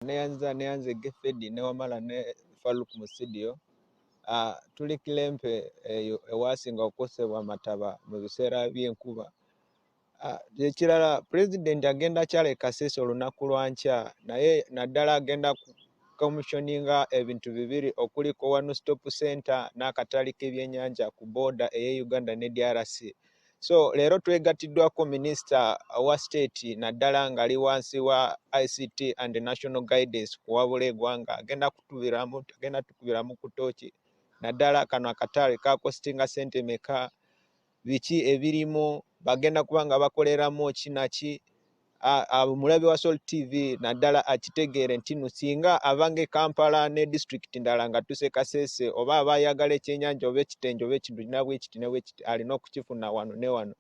neyanze Gefedi ne wamala ne Faluk mu studio. Tuli Kilempe ewasinga okukosebwa amataba mu biseera by'enkuba. Ekirala President agenda kyale Kasese olunaku lwa nkya naye naddala agenda commissioninga ebintu bibiri okuliko one stop center n'akatali k'ebyennyanja ku border eye Uganda ne DRC. So leero twegatiddwako Minister wa State naddala ngali wansi wa ICT and National Guidance kuwabula eggwanga agenda tukubiramu ku tooki naddala kano akatale kakostinga sente meka, biki ebirimu, bagenda kubanga bakoleramu kinaki. Omulabi wa Sol TV naddala akitegeere nti singa avange Kampala ne district ndala nga tuse Kasese oba abayagala ekyenyanja oba ekitenjo oba ekintu kinabwekiti nebwekiti alina okukifuna wano ne wano.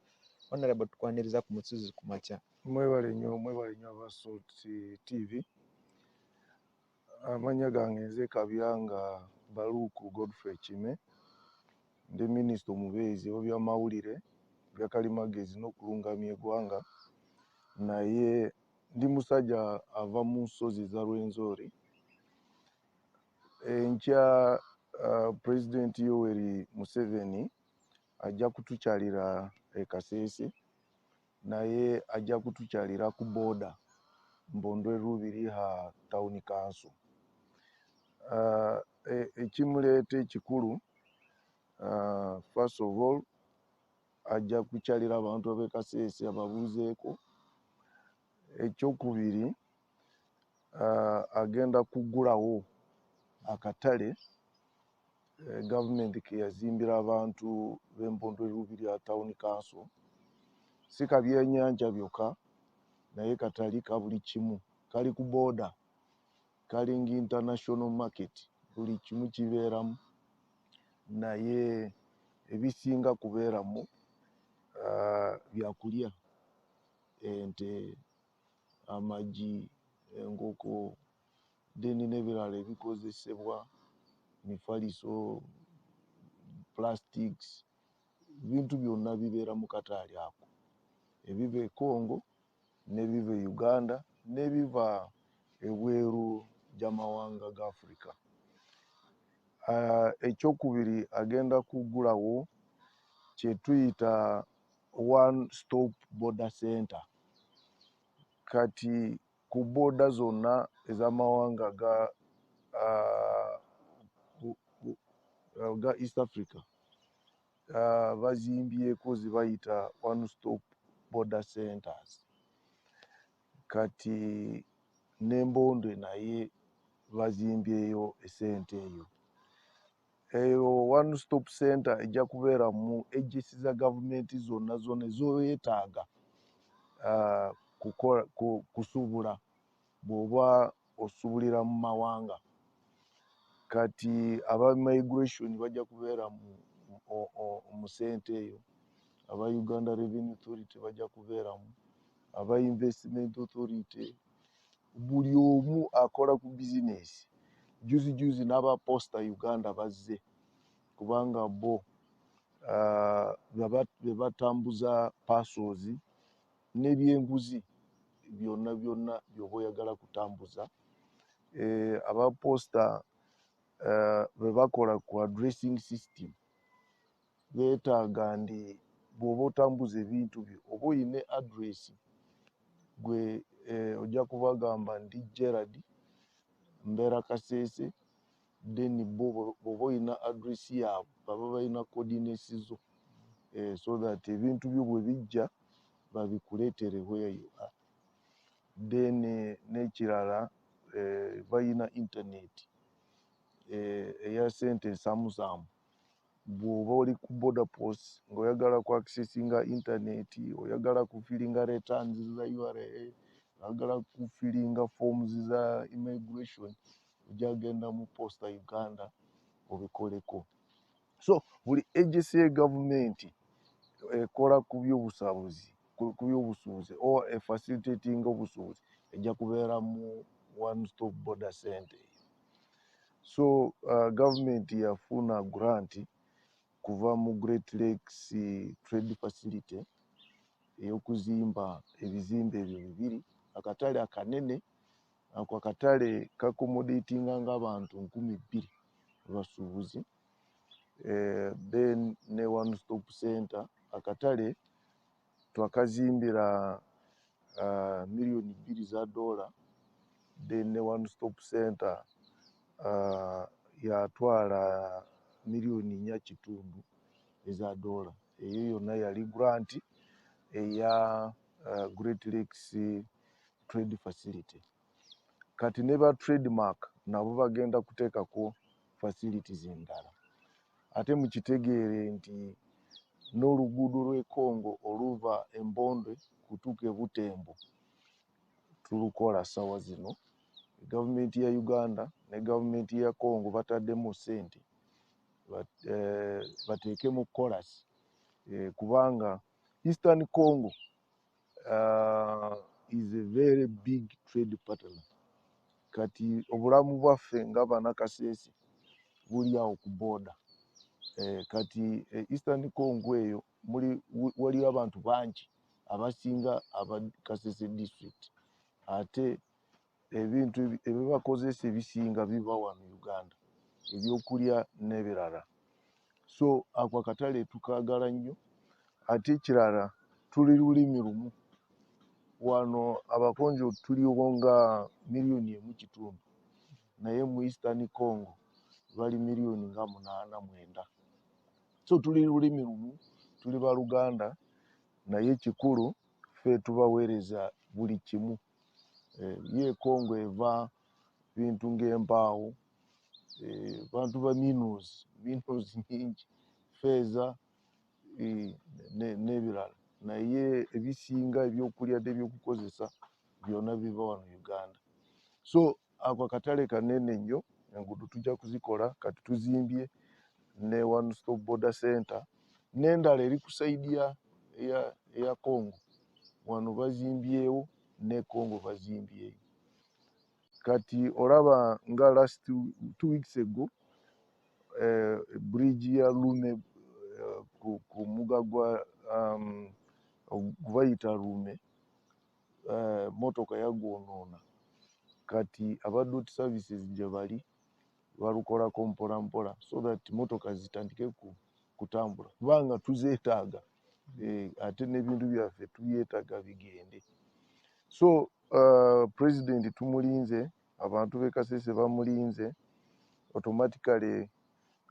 Honorable tukwaniriza ku Musuzi ku makya. Mwebale nnyo aba Sol TV. Amanya gange nze Kabyanga Baluku Godfrey Kime ndi minisita omubeezi w'ebyamawulire bya kalimagezi n'okulungamya eggwanga, naye ndi musajja ava mu nsozi za Rwenzori. Enkya President Yoweri Museveni ajja kutukyalira e Kasese, naye ajja kutukyalira ku boda Mbondwe Rubiri ha Town Council. Ekimuleeta ekikulu, first of all, ajja kukyalira abantu ab'e Kasese ababuuzeeko. Ekyokubiri, agenda kuggulawo akatale gavumenti ke yazimbira abantu b'Embondwe Rubiri ha Town Council. Si ka byennyanja byokka, naye katali ka buli kimu, kali ku boda, kalinga international market, buli kimu kibeeramu, naye ebisinga kubeeramu byakulya: ente, amagi, enkoko, deni n'ebirala ebikozesebwa, mifaliso, plastics, bintu byonna bibeera mu kataali ako, ebiva e Congo n'ebiva e Uganda n'ebiva ebweru gy'amawanga ga Africa. Ekyokubiri, agenda kuggulawo kye tuyita one stop border center. Kati ku boda zonna ez'amawanga ga East Africa bazimbyeko zibayita one stop border centers. Kati n'Embondwe naye bazimbyeyo esente eyo. Eyo one stop center ejja kubeera mu agency za gavumenti zonna zoyeetaaga kusubula bw'oba osubulira mu mawanga. Kati aba migration bajja kubeera mu sente eyo, aba Uganda Revenue Authority bajja kubeeramu, aba Investment Authority, buli omu akola ku bizinesi. Juzi n'aba Posta Uganda bazze kubanga bo be batambuza parcels n'ebyenguzi byonna by'oba oyagala kutambuza. Aba Posta be bakola ku addressing system, beetaaga ndi bw'oba otambuza ebintu byo oba oyina address gwe ojja kubagamba ndi Gerard mbeera Kasese, then bo bw'oba oyina address yaabwe baba balina coordinates zo, so that ebintu byo bwe bijja babikuleetere where you are. Then n'ekirala, balina internet eya sente ensamusamu. Bw'oba oli ku border post ng'oyagala ku accessinga internet, oyagala kufilinga returns za URA, oyagala kufilinga forms za immigration, ojja genda mu Posta Uganda obikoleko. So buli agency ye gavumenti ekola ku by'obusuubuzi or facilitating obusuubuzi ejja kubeera mu one stop border center. So gavumenti yafuna grant kuva mu Great Lakes Trade Facility ey'okuzimba ebizimbe ebyo bibiri, akatale akanene ako akatale kakomodatinga ng'abantu 2,000 abasuubuzi. Then ne one stop center akatale twakazimbira million $2 then ne one stop center yatwala $1.4 eyo yonna yali grant eya Great Lakes Trade Facility. Kati ne ba trademark nabo bagenda kuteekako facilities endala. Ate mukitegeere nti n'oluguudo lw'e Congo oluva Embondwe kutuuka e Butembo tulukola ssawa zino. Gavumenti ya Uganda ne gavumenti ya Congo bataddemu ssente bateekemu chorus kubanga Eastern Congo is a very big trade partner. Kati obulamu bwaffe nga bana Kasese buli awo ku border. Kati Eastern Congo eyo waliyo abantu bangi abasinga aba Kasese district. Ate ebintu ebibakozesa ebisinga biva wano Uganda, ebyokulya n'ebirala. So ako akatale tukaagala nnyo. Ate ekirala tuli lulimi lumu. Wano abakonjo tuliwo nga 1,500,000 naye mu Eastern Congo bali 8,900,000. So tuli lulimi lumu, tuli baluganda, naye ekikulu ffe tubaweereza buli kimu. Ye Congo eva bintu ng'embaawo, bantu ba minerals nyingi, feeza n'ebirala, naye ebisinga ebyokulya n'ebyokukozesa byonna biva wano Uganda. So ako akatale kanene nnyo, enguudo tujja kuzikola. Kati tuzimbye ne one stop border center n'endala eri ku sayidi eya Congo. Wano bazimbyewo ne Congo bazimbyeyo. Kati olaba nga last 2 weeks ago bridge ya Lume ku mugga gwa bayita Lume motoka yagwonoona. Kati aba dot services gye bali balukolako mpola mpola so that motoka zitandike kutambula kubanga tuzeetaaga, ate n'ebintu byaffe tubyetaaga bigende. So president tumulinze, abantu b'e Kasese bamulinze, automatically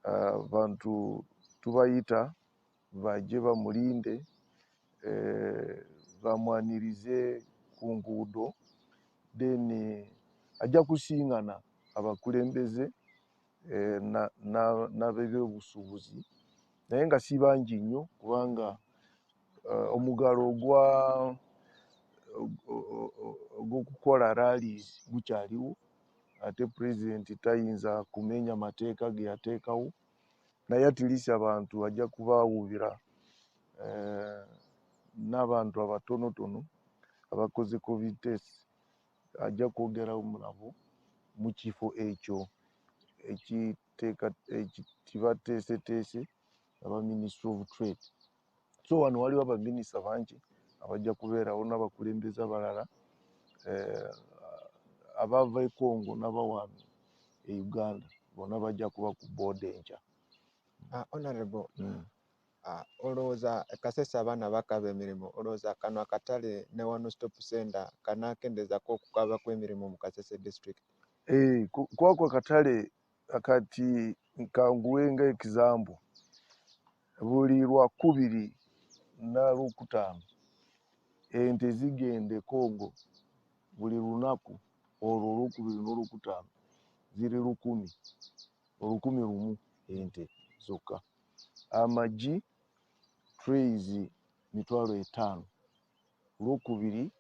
abantu tubayita bajje bamulinde, bamwanirize ku nguudo, then ajja kusiŋŋana abakulembeze n'ab'ebyobusuubuzi naye nga si bangi nnyo kubanga omugalo ogw'okukola rallies gukyaliwo. Ate pulezidenti tayinza kumenya mateeka ge yateekawo, naye at least abantu ajja kubaawuubira n'abantu abatonotono abakoze covid test ajja kwogeramu nabo mu kifo ekyo kibateeseteese aba Ministry of Trade. So wano waliwo abaminisita bangi abajja kubeerawo n'abakulembeze abalala abava e Congo n'abawano e Uganda, bonna bajja kuba ku booda enkya. Honorable, olowooza Kasese abaana bakaba emirimu, olowooza kano akatale ne one stop center kanaakendezako okukaba kw'emirimu mu Kasese district? Kwako akatale akati kanguwe nga example, buli Lwakubiri na Lwokutaano ente zigenda e Congo buli lunaku olwo Olwokubiri n'Olwokutaano ziri 1,100 ente zokka. Amagi trays 5,000 Olwokubiri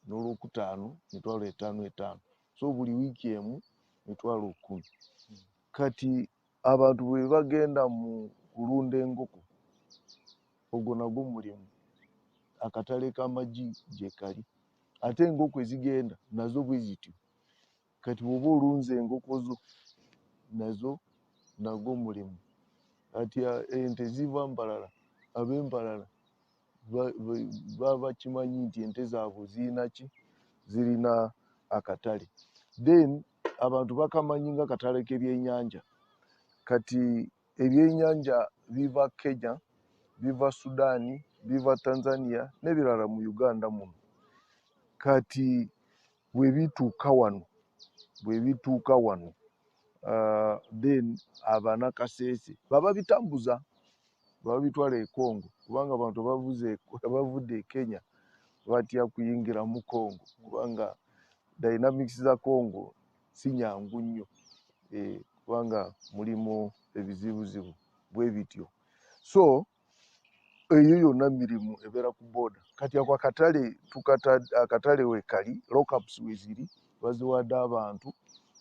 n'Olwokutaano 5,500. So buli wiiki emu 10,000. Kati abantu bwe bagenda mu kulunda enkoko, ogwo nagwo mulimu. Akatale k'amagi gye kali, ate enkoko ezigenda nazo bwe zityo. Kati bw'oba olunze enkoko zo nazo nagwo mulimu. Kati ente ziva Mbarara, ab'Embarara baba bakimanyi nti ente zaabwe zirina akatale. then abantu bakamanyinga katale k'ebyennyanja kati ebyennyanja biva Kenya biva Sudani biva Tanzania n'ebirala mu Uganda muno kati bwe bituuka wano then abana Kasese baba bitambuza baba bitwala e Congo kubanga abantu bavudde e Kenya batya kuyingira mu Congo kubanga dynamics za Congo si nyangu nnyo kubanga mulimu ebizibuzibu bwe bityo so eyo yonna mirimu ebeera ku boda kati ako akatale wekali lockups weziri baziwadde abantu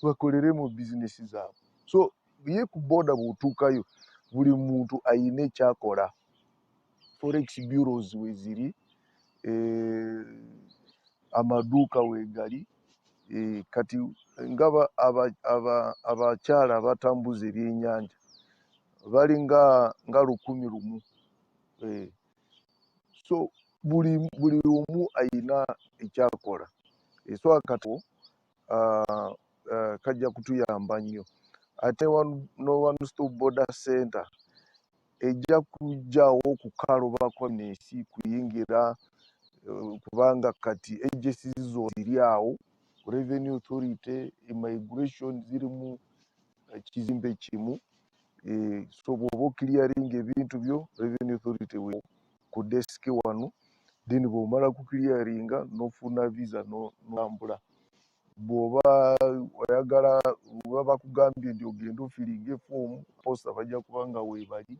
bakolere mu bizinesi zaabwe so ye ku boda bw'otuukayo buli muntu ayina ekyakola forex bureaus weziri amaduuka wegali kati ngaba abakyala abatambuza ebyennyanja bali nga 1,000 so buli omu ayina ekyakola so akato kajja kutuyamba nnyo ate no one stop border center ejja kujjawo okukaloba konesi kuyingira kubanga kati agencies zo ziri awo revenue authority immigration ziri mu kizimbe kimu so bw'oba clearing ebintu byo revenue authority ku desk wano then bw'omala ku clearinga n'ofuna visa n'olambula bw'oba oyagala bw'oba bakugambye nti ogenda ofiringa efoomu posta bajja kubanga weebali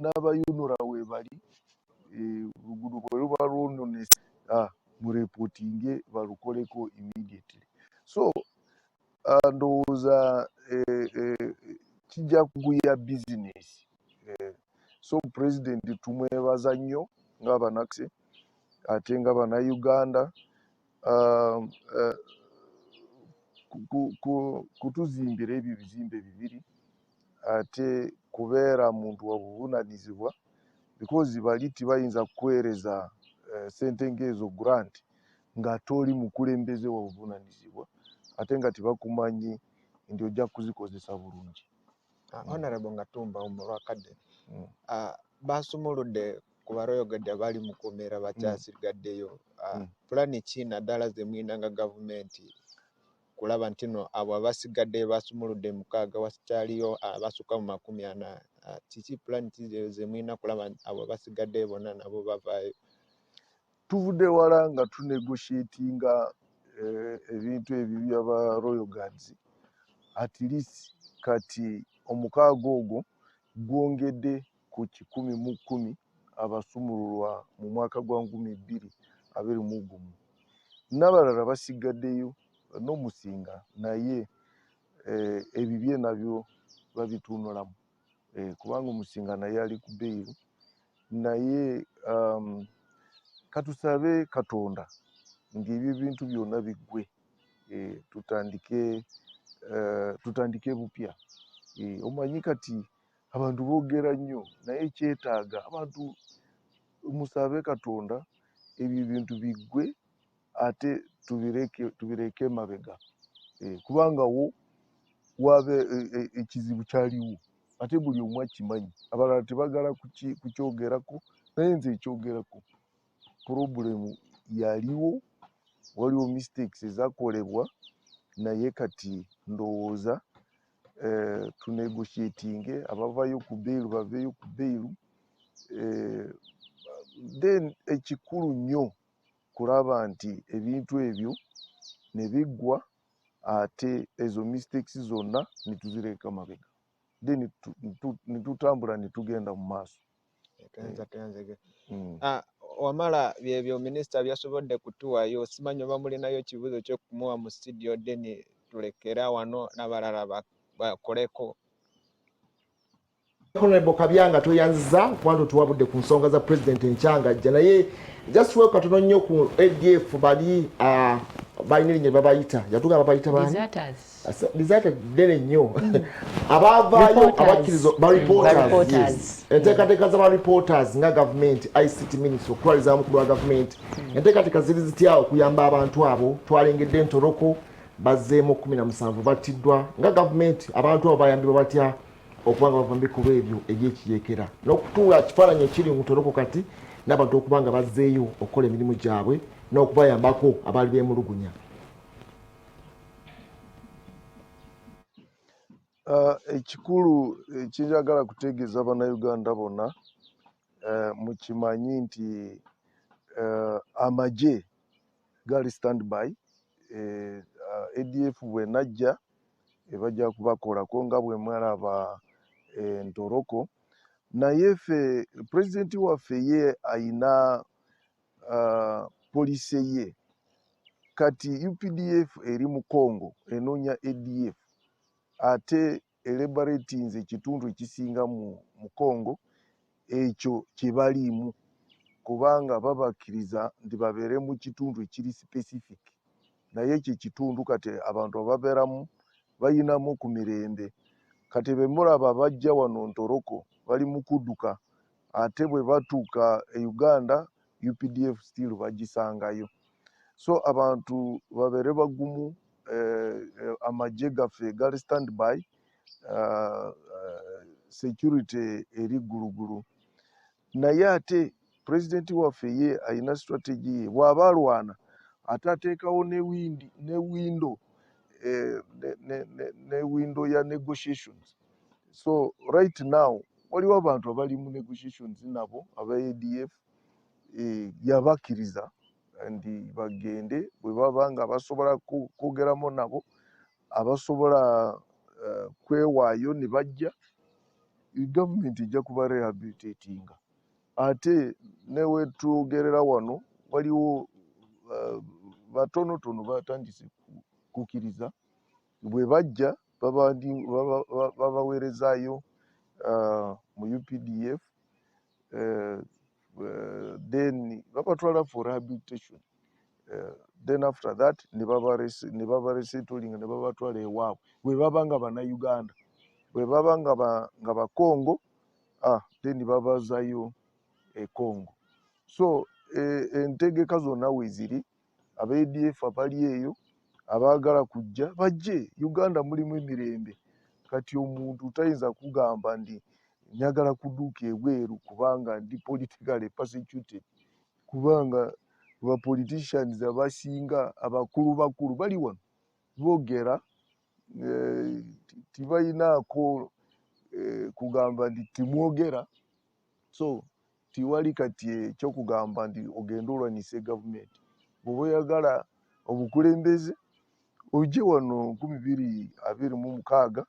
n'abayunula weebali oluguudo bwe luba lwononese mu reportinge balukoleko immediately so ndowooza kijja kuguya bizinesi so president tumwebaza nnyo ng'abanakise ate nga bannayuganda kutuzimbira ebyo bizimbe bibiri ate kubeera muntu wa buvunaanyizibwa because bali tibayinza kuweereza sente ng'ezo grant nga toli mukulembeze wa buvunaanyizibwa ate nga tebakumanyi nti ojja kuzikozesa bulungi. Honorable Ngatumba omulwakadde basumuludde ku baroyogadde abali mu kubeera bakyasigaddeyo pulani ki naddala ze mwina nga gavumenti kulaba nti no abo abasigadde basumuludde 6 wasikyaliyo abasukka mu 40 kiki pulani ki ze mwina kulaba abo abasigadde bonna nabo bavaayo? Tuvudde wala nga tunegotiatinga ebintu ebyo by'aba Royal Guards at least kati 6 ogwo gwongedde ku 10 mu 10 abasumululwa mu mwaka gwa 2021 n'abalala basigaddeyo n'omusinga naye ebibye nabyo babitunulamu kubanga omusinga naye ali ku bbeeru naye katusabe Katonda ng'ebyo ebintu byonna biggwe tutandike bupya omanyi kati abantu boogera nnyo naye kyetaaga abantu musabe Katonda ebyo ebintu biggwe ate tubireke emabega kubanga wo wabe ekizibu kyaliwo ate buli omu akimanyi abalala tebagala kukyogerako naye nze ekyogerako purobulemu yaliwo waliwo mistakes ezakolebwa naye kati ndowooza tunegotiatinge abavayo ku bbeeru baveeyo ku bbeeru then ekikulu nnyo kulaba nti ebintu ebyo ne biggwa ate ezo mistakes zonna ne tuzireka mabega then ne tutambula ne tugenda mu maaso. Wamala byebyo minisita byasobodde kutuwayo simanyi oba mulinayo kibuuzo ky'okumuwa mu studio then tulekera wano n'abalala bakoleko. Honorable Kabyanga tweyanziza kwantu tuwabudde ku nsonga za President Nkyangajja naye just work katono nnyo ku ADF bali balina erinnya babayita yatugamba babayita bani deserters dene nnyo abavaayo abakkirizo ba reporters enteekateeka z'aba reporters nga government ICT ministry okutwaliza mukulu wa government enteekateeka ziri zitya okuyamba abantu abo twalengedde entoroko bazzeemu 17 battiddwa nga gavumenti abantu abo bayambibwa batya okubanga bava mu bikuba ebyo eby'ekiyeekera n'okutuula kifaananyi ekiri mu Ntoroko kati n'abantu okubanga bazzeeyo okukola emirimu gyabwe n'okubayambako abaali beemulugunya. Ekikulu ekyenjagala kutegeeza bannayuganda bonna mukimanyi nti amagye gali standby. ADF bwenajja bajja kubakolako nga bwe mwalaba Ntoroko, naye ffe pulezidenti waffe ye ayina poliisi ye. Kati UPDF eri mu Congo enoonya ADF ate eliberatinze ekitundu ekisinga mu Congo, ekyo kyebaliimu kubanga babakkiriza nti babeere mu kitundu ekiri specific, naye ekyo ekitundu kati abantu ababeeramu bayinamu ku mirembe. Kati be mulaba bajja wano Ntoroko bali mu kudduka, ate bwe batuuka e Uganda UPDF still bagisangayo. So abantu babeere bagumu, amagye gaffe gali standby, security eri gulugulu. Naye ate pulezidenti waffe ye ayina strategy ye, bw'aba alwana ate ateekawo ne window ya negotiations. So right now waliwo abantu abali mu negotiations nabo aba ADF, yabakkiriza ndi bagende bwe baba nga basobola kwogeramu nabo, abasobola kwewaayo ne bajja, gavumenti ejja kuba rehabilitatinga. Ate ne wetwogerera wano waliwo batonotono batandise kukkiriza, bwe bajja babaweerezaayo mu UPDF, then babatwala for rehabilitation, then after that ne babaresettling ne babatwala ewaabwe bwe baba nga bannayuganda. Bwe baba nga bakongo, then babazaayo e Congo. So entegeka zonna weeziri, aba ADF abali eyo abaagala kujja bajje. Uganda mulimu emirembe. Kati omuntu tayinza kugamba ndi njagala kuduuka ebweru kubanga ndi politically persecuted, kubanga ba politicians abasinga abakulu bali wano boogera, tibayinaako kugamba ndi timwogera. So tiwali kati ekyokugamba ndi ogenda olwanyisa gavumenti. Bw'oba oyagala obukulembeze ojje wano 2026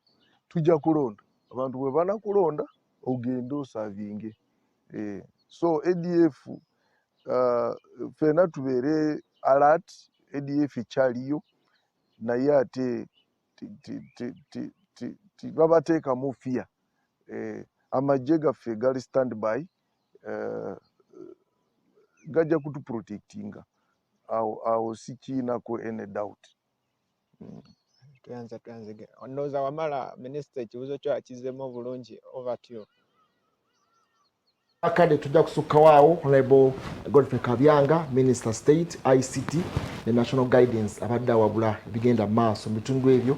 tujja kulonda. Abantu bwe banakulonda ogende osaavinge. So ADF ffenna tubeere alert. ADF ekyaliyo naye ate babateekamu fear. Amagye gaffe gali standby, gajja kutuprotectinga. Awo sikiinako any doubt. Tuyanza ondowooza wamala minisita ekibuuzo kyo akizzeemu obulungi over to you. Akade tujja kusukkawo awo Honorable Godfrey Kabyanga, Minister State ICT ne National Guidance abadde awabula ebigenda mu maaso mu bitundu ebyo